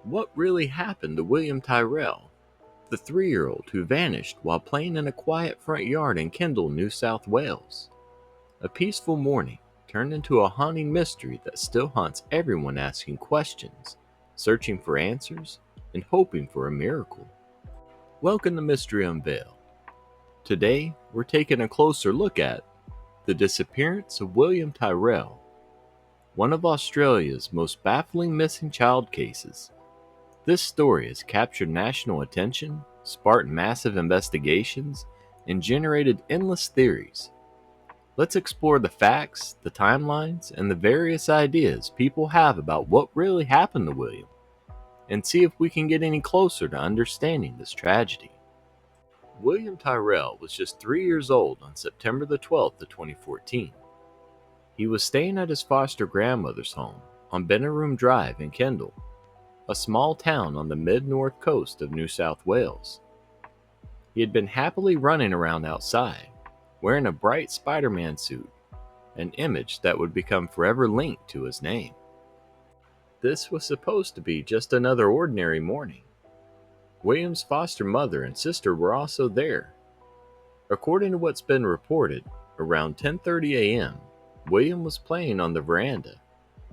What really happened to William Tyrrell, the 3-year-old who vanished while playing in a quiet front yard in Kendall, New South Wales? A peaceful morning turned into a haunting mystery that still haunts everyone asking questions, searching for answers, and hoping for a miracle. Welcome to Mystery Unveiled. Today, we're taking a closer look at the disappearance of William Tyrrell, one of Australia's most baffling missing child cases. This story has captured national attention, sparked massive investigations, and generated endless theories. Let's explore the facts, the timelines, and the various ideas people have about what really happened to William, and see if we can get any closer to understanding this tragedy. William Tyrrell was just 3 years old on September the 12th of 2014. He was staying at his foster grandmother's home on Benneroom Drive in Kendall, a small town on the mid-north coast of New South Wales. He had been happily running around outside, wearing a bright Spider-Man suit, an image that would become forever linked to his name. This was supposed to be just another ordinary morning. William's foster mother and sister were also there. According to what's been reported, around 10:30 a.m., William was playing on the veranda,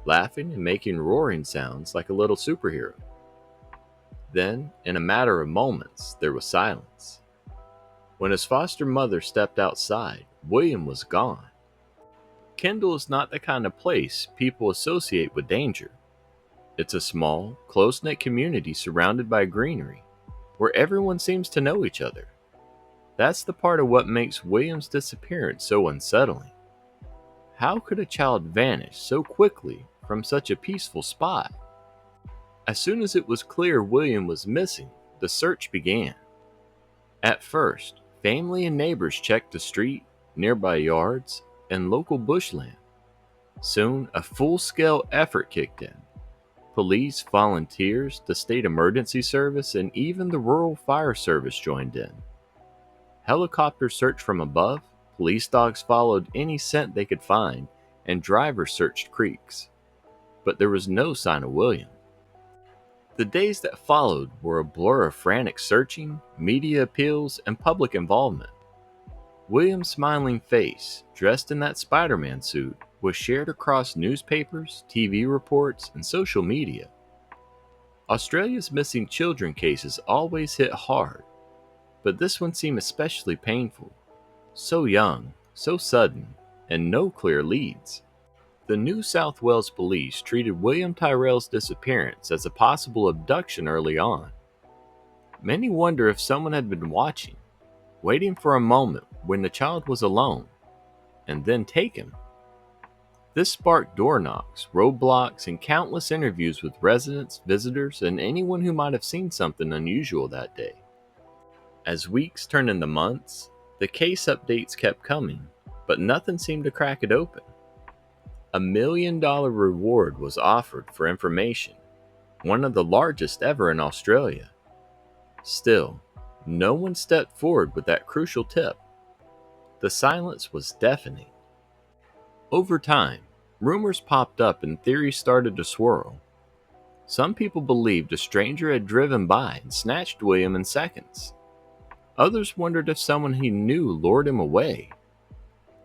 laughing and making roaring sounds like a little superhero. Then, in a matter of moments, there was silence. When his foster mother stepped outside, William was gone. Kendall is not the kind of place people associate with danger. It's a small, close-knit community surrounded by greenery, where everyone seems to know each other. That's the part of what makes William's disappearance so unsettling. How could a child vanish so quickly from such a peaceful spot? As soon as it was clear William was missing, the search began. At first, family and neighbors checked the street, nearby yards, and local bushland. Soon, a full-scale effort kicked in. Police, volunteers, the state emergency service, and even the rural fire service joined in. Helicopters searched from above, police dogs followed any scent they could find, and drivers searched creeks. But there was no sign of William. The days that followed were a blur of frantic searching, media appeals, and public involvement. William's smiling face, dressed in that Spider-Man suit, was shared across newspapers, TV reports, and social media. Australia's missing children cases always hit hard, but this one seemed especially painful. So young, so sudden, and no clear leads. The New South Wales police treated William Tyrrell's disappearance as a possible abduction early on. Many wonder if someone had been watching, waiting for a moment when the child was alone, and then take him. This sparked door knocks, roadblocks, and countless interviews with residents, visitors, and anyone who might have seen something unusual that day. As weeks turned into months, the case updates kept coming, but nothing seemed to crack it open. $1 million reward was offered for information, one of the largest ever in Australia. Still, no one stepped forward with that crucial tip. The silence was deafening. Over time, rumors popped up and theories started to swirl. Some people believed a stranger had driven by and snatched William in seconds. Others wondered if someone he knew lured him away.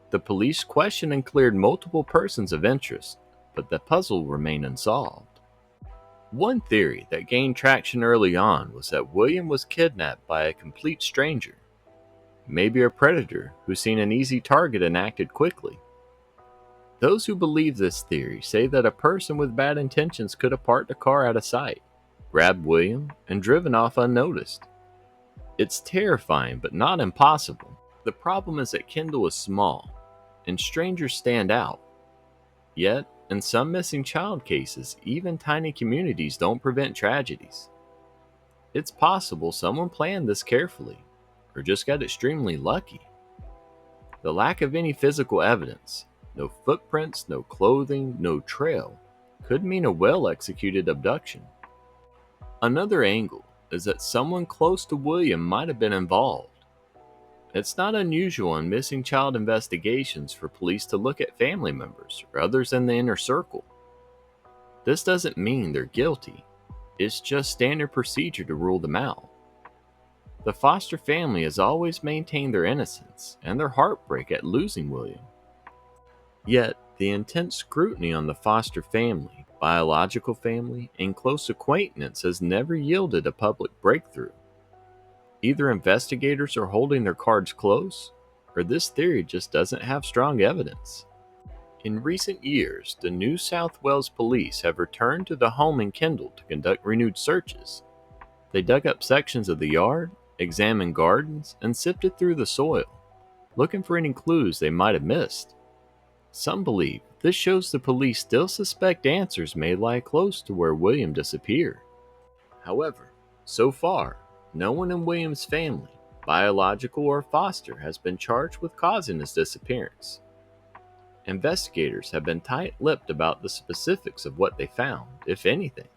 The police questioned and cleared multiple persons of interest, but the puzzle remained unsolved. One theory that gained traction early on was that William was kidnapped by a complete stranger, maybe a predator who seen an easy target and acted quickly. Those who believe this theory say that a person with bad intentions could have parked a car out of sight, grabbed William, and driven off unnoticed. It's terrifying but not impossible. The problem is that Kendall is small, and strangers stand out. Yet, in some missing child cases, even tiny communities don't prevent tragedies. It's possible someone planned this carefully, or just got extremely lucky. The lack of any physical evidence, no footprints, no clothing, no trail, could mean a well-executed abduction. Another angle is that someone close to William might have been involved. It's not unusual in missing child investigations for police to look at family members or others in the inner circle. This doesn't mean they're guilty. It's just standard procedure to rule them out. The foster family has always maintained their innocence and their heartbreak at losing William. Yet, the intense scrutiny on the foster family, biological family, and close acquaintance has never yielded a public breakthrough. Either investigators are holding their cards close, or this theory just doesn't have strong evidence. In recent years, the New South Wales police have returned to the home in Kendall to conduct renewed searches. They dug up sections of the yard, examined gardens, and sifted through the soil, looking for any clues they might have missed. Some believe this shows the police still suspect answers may lie close to where William disappeared. However, so far, no one in William's family, biological or foster, has been charged with causing his disappearance. Investigators have been tight-lipped about the specifics of what they found, if anything.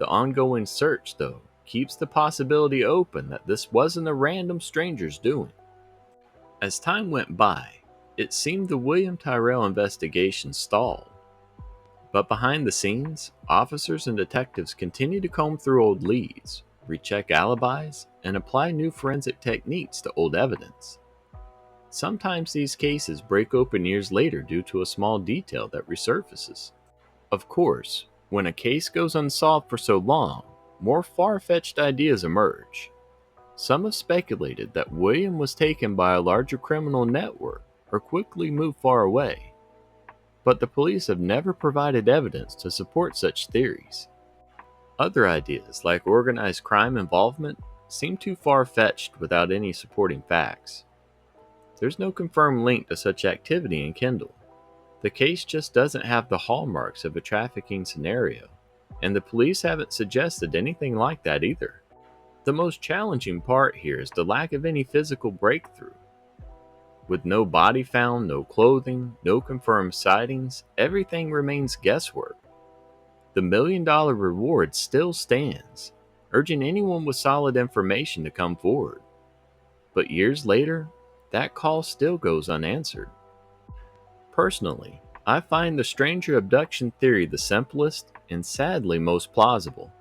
The ongoing search, though, keeps the possibility open that this wasn't a random stranger's doing. As time went by, it seemed the William Tyrrell investigation stalled. But behind the scenes, officers and detectives continue to comb through old leads, recheck alibis, and apply new forensic techniques to old evidence. Sometimes these cases break open years later due to a small detail that resurfaces. Of course, when a case goes unsolved for so long, more far-fetched ideas emerge. Some have speculated that William was taken by a larger criminal network or quickly moved far away, but the police have never provided evidence to support such theories. Other ideas, like organized crime involvement, seem too far-fetched without any supporting facts. There's no confirmed link to such activity in Kendall. The case just doesn't have the hallmarks of a trafficking scenario, and the police haven't suggested anything like that either. The most challenging part here is the lack of any physical breakthrough. With no body found, no clothing, no confirmed sightings, everything remains guesswork. The $1 million reward still stands, urging anyone with solid information to come forward. But years later, that call still goes unanswered. Personally, I find the stranger abduction theory the simplest and sadly most plausible.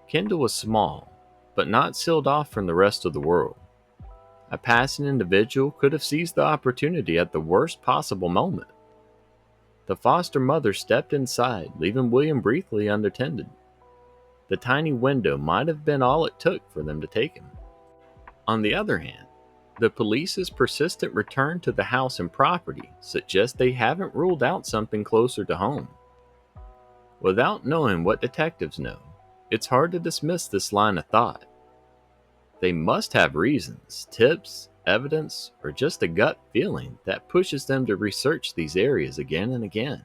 Kendall was small, but not sealed off from the rest of the world. A passing individual could have seized the opportunity at the worst possible moment. The foster mother stepped inside, leaving William briefly unattended. The tiny window might have been all it took for them to take him. On the other hand, the police's persistent return to the house and property suggests they haven't ruled out something closer to home. Without knowing what detectives know, it's hard to dismiss this line of thought. They must have reasons, tips, evidence, or just a gut feeling that pushes them to research these areas again and again.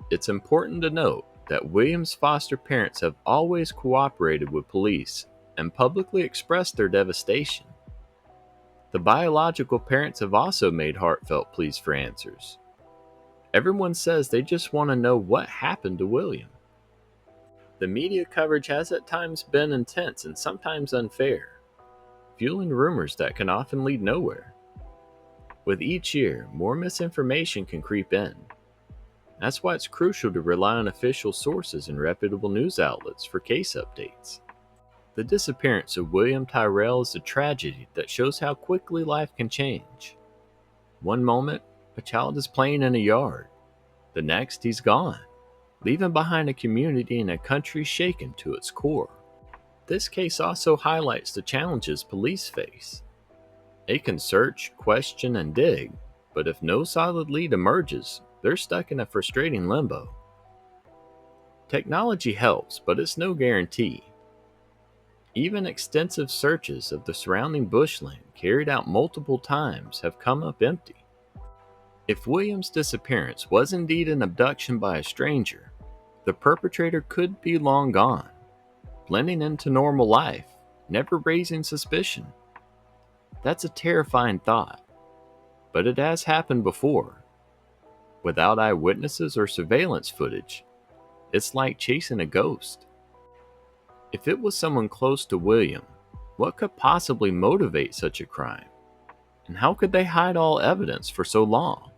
It's important to note that William's foster parents have always cooperated with police and publicly expressed their devastation. The biological parents have also made heartfelt pleas for answers. Everyone says they just want to know what happened to William. The media coverage has at times been intense and sometimes unfair, fueling rumors that can often lead nowhere. With each year, more misinformation can creep in. That's why it's crucial to rely on official sources and reputable news outlets for case updates. The disappearance of William Tyrrell is a tragedy that shows how quickly life can change. One moment, a child is playing in a yard. The next, he's gone, leaving behind a community and a country shaken to its core. This case also highlights the challenges police face. They can search, question, and dig, but if no solid lead emerges, they're stuck in a frustrating limbo. Technology helps, but it's no guarantee. Even extensive searches of the surrounding bushland carried out multiple times have come up empty. If William's disappearance was indeed an abduction by a stranger, the perpetrator could be long gone, blending into normal life, never raising suspicion. That's a terrifying thought, but it has happened before. Without eyewitnesses or surveillance footage, it's like chasing a ghost. If it was someone close to William, what could possibly motivate such a crime? And how could they hide all evidence for so long?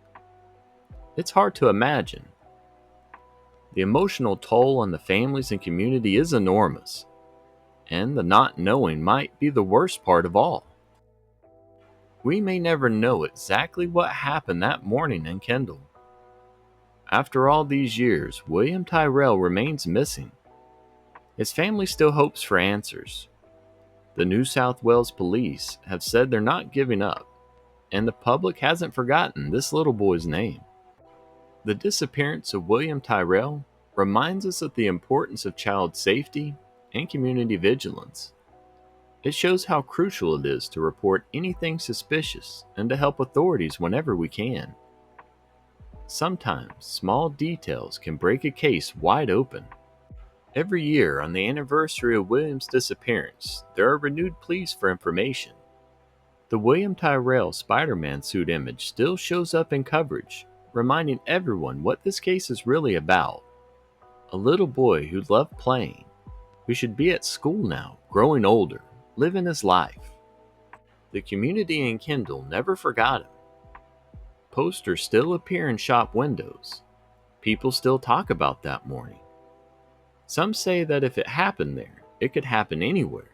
It's hard to imagine. The emotional toll on the families and community is enormous, and the not knowing might be the worst part of all. We may never know exactly what happened that morning in Kendall. After all these years, William Tyrrell remains missing. His family still hopes for answers. The New South Wales police have said they're not giving up, and the public hasn't forgotten this little boy's name. The disappearance of William Tyrrell reminds us of the importance of child safety and community vigilance. It shows how crucial it is to report anything suspicious and to help authorities whenever we can. Sometimes small details can break a case wide open. Every year on the anniversary of William's disappearance, there are renewed pleas for information. The William Tyrrell Spider-Man suit image still shows up in coverage, reminding everyone what this case is really about. A little boy who loved playing, who should be at school now, growing older, living his life. The community in Kendall never forgot him. Posters still appear in shop windows. People still talk about that morning. Some say that if it happened there, it could happen anywhere.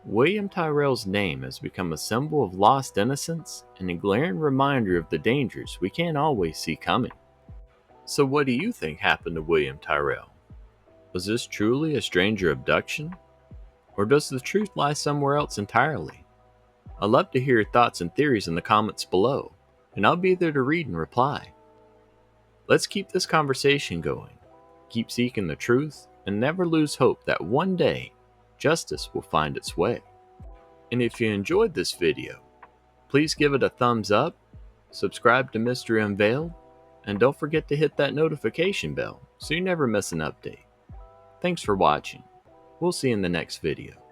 William Tyrrell's name has become a symbol of lost innocence and a glaring reminder of the dangers we can't always see coming. So what do you think happened to William Tyrrell? Was this truly a stranger abduction? Or does the truth lie somewhere else entirely? I'd love to hear your thoughts and theories in the comments below, and I'll be there to read and reply. Let's keep this conversation going, keep seeking the truth, and never lose hope that one day, justice will find its way. And if you enjoyed this video, please give it a thumbs up, subscribe to Mystery Unveiled, and don't forget to hit that notification bell so you never miss an update. Thanks for watching. We'll see you in the next video.